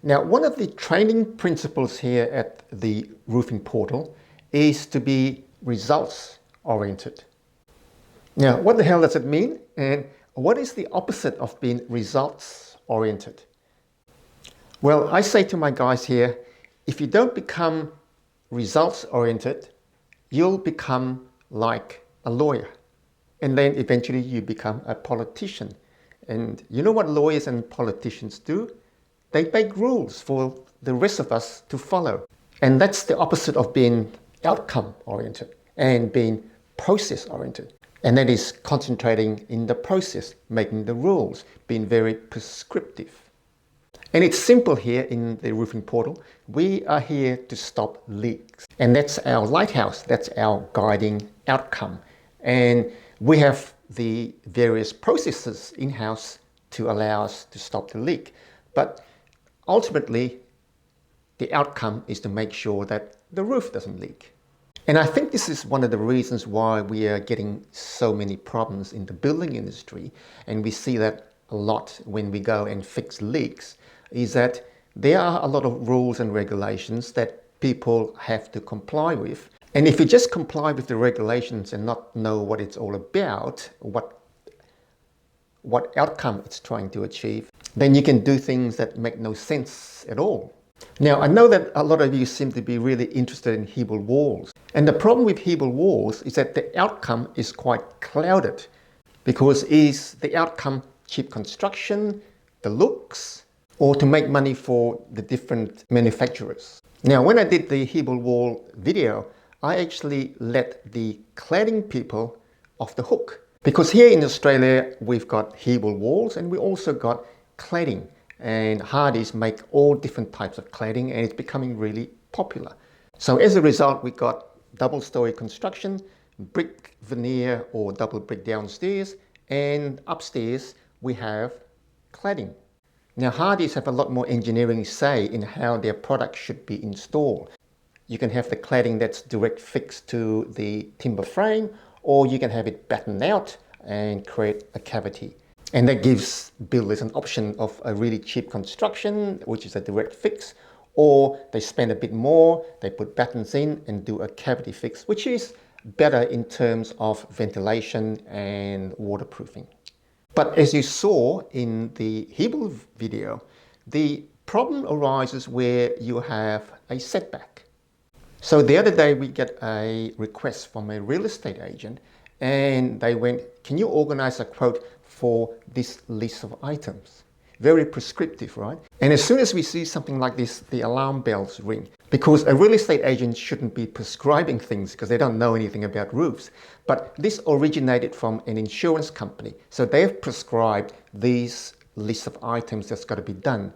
Now, one of the training principles here at the Roofing Portal is to be results oriented. Now, what the hell does it mean? And what is the opposite of being results oriented? Well, I say to my guys here, if you don't become results oriented, you'll become like a lawyer. And then eventually you become a politician. And you know what lawyers and politicians do? They make rules for the rest of us to follow. And that's the opposite of being outcome oriented and being process oriented. And that is concentrating in the process, making the rules, being very prescriptive. And it's simple here in the Roofing Portal. We are here to stop leaks. And that's our lighthouse. That's our guiding outcome. And we have the various processes in-house to allow us to stop the leak. But ultimately, the outcome is to make sure that the roof doesn't leak. And I think this is one of the reasons why we are getting so many problems in the building industry. And we see that a lot when we go and fix leaks, is that there are a lot of rules and regulations that people have to comply with. And if you just comply with the regulations and not know what it's all about, what outcome it's trying to achieve, then you can do things that make no sense at all. Now, I know that a lot of you seem to be really interested in Hebel walls. And the problem with Hebel walls is that the outcome is quite clouded, because is the outcome cheap construction, the looks, or to make money for the different manufacturers? Now, when I did the Hebel wall video, I actually let the cladding people off the hook. Because here in Australia, we've got Hebel walls and we also got cladding. And Hardie's make all different types of cladding, and it's becoming really popular. So as a result, we got double-story construction, brick veneer or double brick downstairs, and upstairs we have cladding. Now, Hardie's have a lot more engineering say in how their product should be installed. You can have the cladding that's direct fixed to the timber frame, or you can have it battened out and create a cavity. And that gives builders an option of a really cheap construction, which is a direct fix, or they spend a bit more, they put battens in and do a cavity fix, which is better in terms of ventilation and waterproofing. But as you saw in the Hebel video, the problem arises where you have a setback. So the other day we get a request from a real estate agent, and they went, can you organize a quote for this list of items? Very prescriptive, right? And as soon as we see something like this, the alarm bells ring. Because a real estate agent shouldn't be prescribing things because they don't know anything about roofs. But this originated from an insurance company. So they've prescribed these lists of items that's got to be done.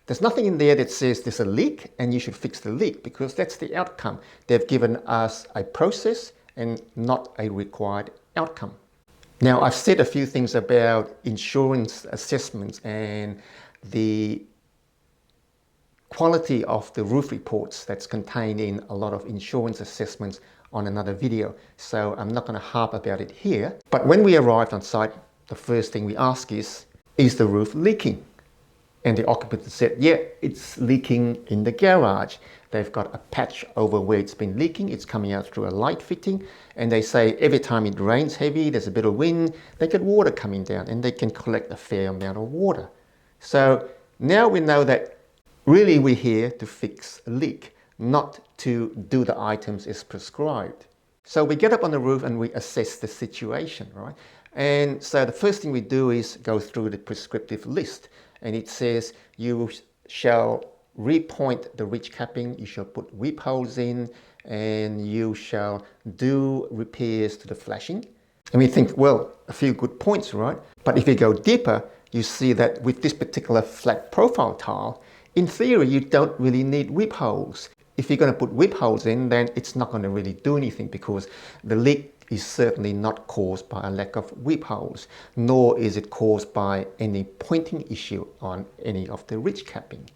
There's nothing in there that says there's a leak and you should fix the leak, because that's the outcome. They've given us a process and not a required outcome. Now, I've said a few things about insurance assessments and the quality of the roof reports that's contained in a lot of insurance assessments on another video. So I'm not going to harp about it here. But when we arrived on site, the first thing we ask is the roof leaking? And the occupant said, yeah, it's leaking in the garage. They've got a patch over where it's been leaking. It's coming out through a light fitting. And they say every time it rains heavy, there's a bit of wind, they get water coming down and they can collect a fair amount of water. So now we know that really we're here to fix a leak, not to do the items as prescribed. So we get up on the roof and we assess the situation, right? And so the first thing we do is go through the prescriptive list. And it says you shall repoint the ridge capping, you shall put weep holes in, and you shall do repairs to the flashing. And we think, well, a few good points, right? But if you go deeper, you see that with this particular flat profile tile, in theory, you don't really need weep holes. If you're going to put weep holes in, then it's not going to really do anything, because the leak is certainly not caused by a lack of weep holes, nor is it caused by any pointing issue on any of the ridge capping.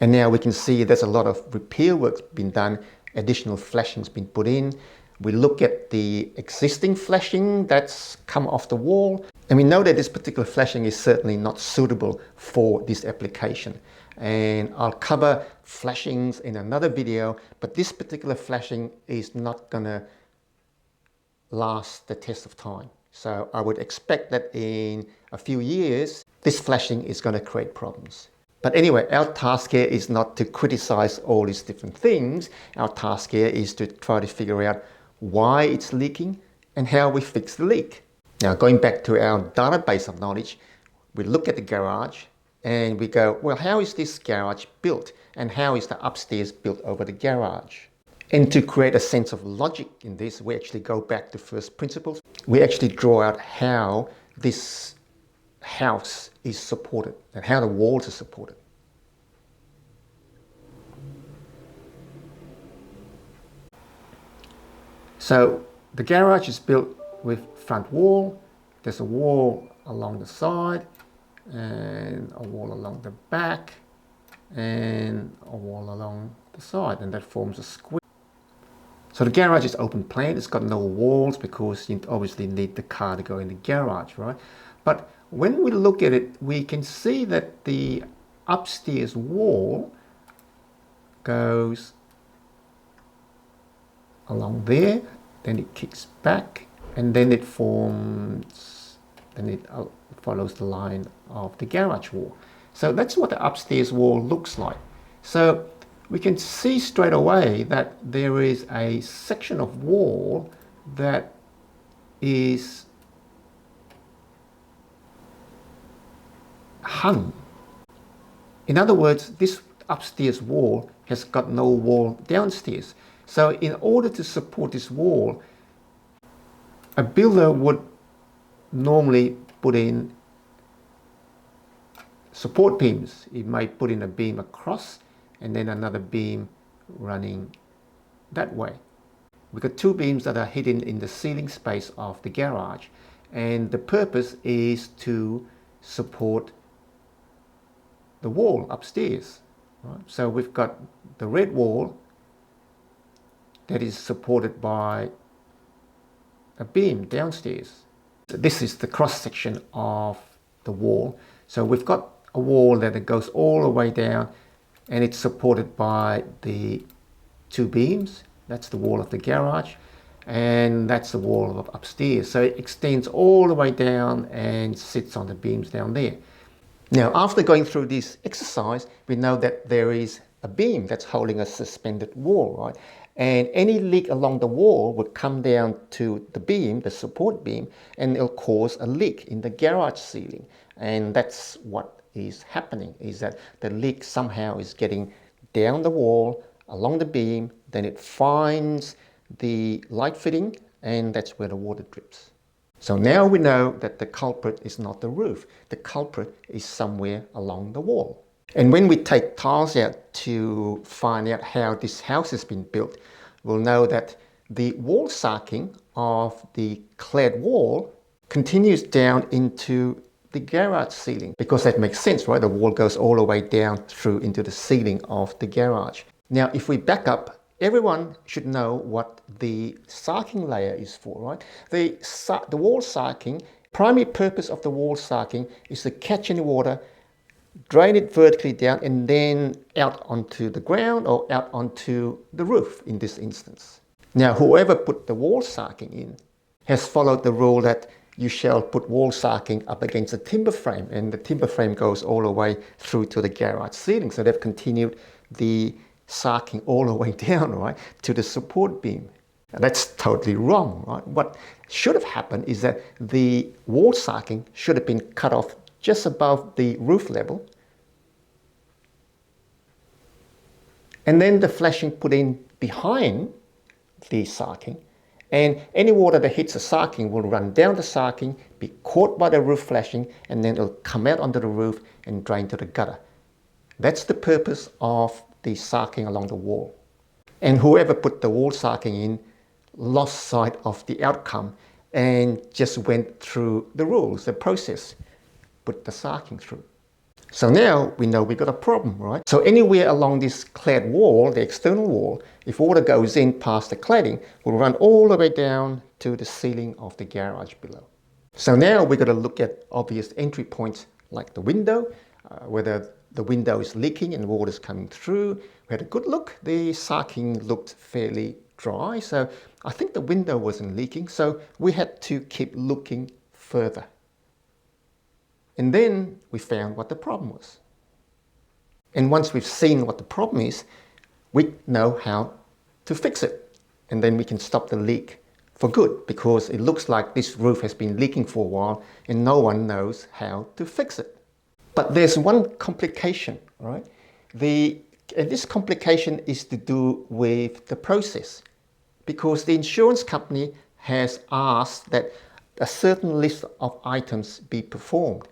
And now we can see there's a lot of repair work's been done, additional flashing's been put in. We look at the existing flashing that's come off the wall, and we know that this particular flashing is certainly not suitable for this application. and I'll cover flashings in another video, but this particular flashing is not gonna last the test of time. So I would expect that in a few years, this flashing is gonna create problems. But anyway, our task here is not to criticize all these different things. Our task here is to try to figure out why it's leaking and how we fix the leak. Now, going back to our database of knowledge, we look at the garage and we go, well, how is this garage built? And how is the upstairs built over the garage? And to create a sense of logic in this, we actually go back to first principles. We actually draw out how this house is supported and how the walls are supported. So the garage is built with front wall. There's a wall along the side and a wall along the back and a wall along the side, and that forms a square. So the garage is open plan. It's got no walls because you obviously need the car to go in the garage, right? But when we look at it, we can see that the upstairs wall goes along there, then it kicks back, and then it forms, then it follows the line of the garage wall. So that's what the upstairs wall looks like. So we can see straight away that there is a section of wall that is hung. In other words, this upstairs wall has got no wall downstairs. So in order to support this wall, a builder would normally put in support beams. It might put in a beam across and then another beam running that way. We've got two beams that are hidden in the ceiling space of the garage, and the purpose is to support the wall upstairs. Right? So we've got the red wall that is supported by a beam downstairs. This is the cross section of the wall. So we've got a wall that goes all the way down, and it's supported by the two beams. That's the wall of the garage, and that's the wall of upstairs. So it extends all the way down and sits on the beams down there. Now, after going through this exercise, we know that there is a beam that's holding a suspended wall, right? And any leak along the wall would come down to the beam, the support beam, and it'll cause a leak in the garage ceiling. And that's what is happening, is that the leak somehow is getting down the wall, along the beam, then it finds the light fitting, and that's where the water drips. So now we know that the culprit is not the roof. The culprit is somewhere along the wall. And when we take tiles out to find out how this house has been built, we'll know that the wall sarking of the clad wall continues down into the garage ceiling, because that makes sense, right? The wall goes all the way down through into the ceiling of the garage. Now, if we back up, everyone should know what the sarking layer is for, right? The wall sarking, primary purpose of the wall sarking is to catch any water, drain it vertically down, and then out onto the ground or out onto the roof in this instance. Now, whoever put the wall sarking in has followed the rule that you shall put wall sarking up against a timber frame, and the timber frame goes all the way through to the garage ceiling. So they've continued the sarking all the way down, right, to the support beam. Now, that's totally wrong, right? What should have happened is that the wall sarking should have been cut off just above the roof level, and then the flashing put in behind the sarking, and any water that hits the sarking will run down the sarking, be caught by the roof flashing, and then it'll come out onto the roof and drain to the gutter. That's the purpose of the sarking along the wall. And whoever put the wall sarking in lost sight of the outcome and just went through the rules, the process, put the sarking through. So now we know we've got a problem, right? So anywhere along this clad wall, the external wall, if water goes in past the cladding, will run all the way down to the ceiling of the garage below. So now we've got to look at obvious entry points like the window, whether the window is leaking and water's coming through. We had a good look. The sarking looked fairly dry, so I think the window wasn't leaking, so we had to keep looking further. And then we found what the problem was. And once we've seen what the problem is, we know how to fix it. And then we can stop the leak for good, because it looks like this roof has been leaking for a while and no one knows how to fix it. But there's one complication, right? And this complication is to do with the process, because the insurance company has asked that a certain list of items be performed.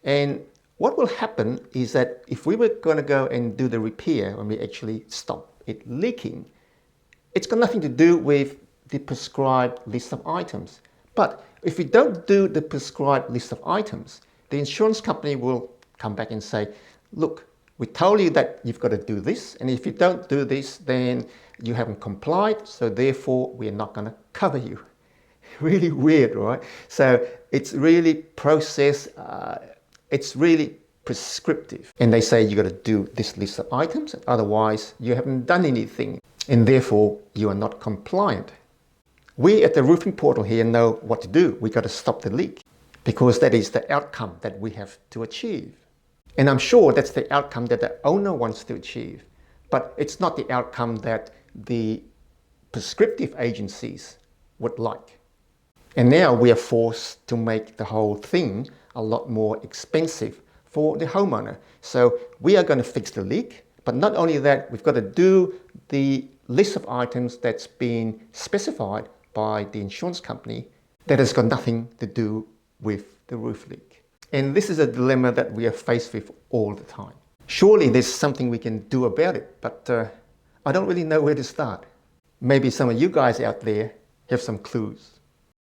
And what will happen is that if we were going to go and do the repair when we actually stop it leaking, it's got nothing to do with the prescribed list of items. But if we don't do the prescribed list of items, the insurance company will come back and say, look, we told you that you've got to do this, and if you don't do this, then you haven't complied, so therefore we're not going to cover you. Really weird, right? So it's really process, it's really prescriptive. And they say you got to do this list of items, otherwise you haven't done anything, and therefore you are not compliant. We at the Roofing Portal here know what to do. We got to stop the leak, because that is the outcome that we have to achieve. And I'm sure that's the outcome that the owner wants to achieve, but it's not the outcome that the prescriptive agencies would like. And now we are forced to make the whole thing a lot more expensive for the homeowner. So we are going to fix the leak, but not only that, we've got to do the list of items that's been specified by the insurance company that has got nothing to do with the roof leak. And this is a dilemma that we are faced with all the time. Surely there's something we can do about it, but I don't really know where to start. Maybe some of you guys out there have some clues.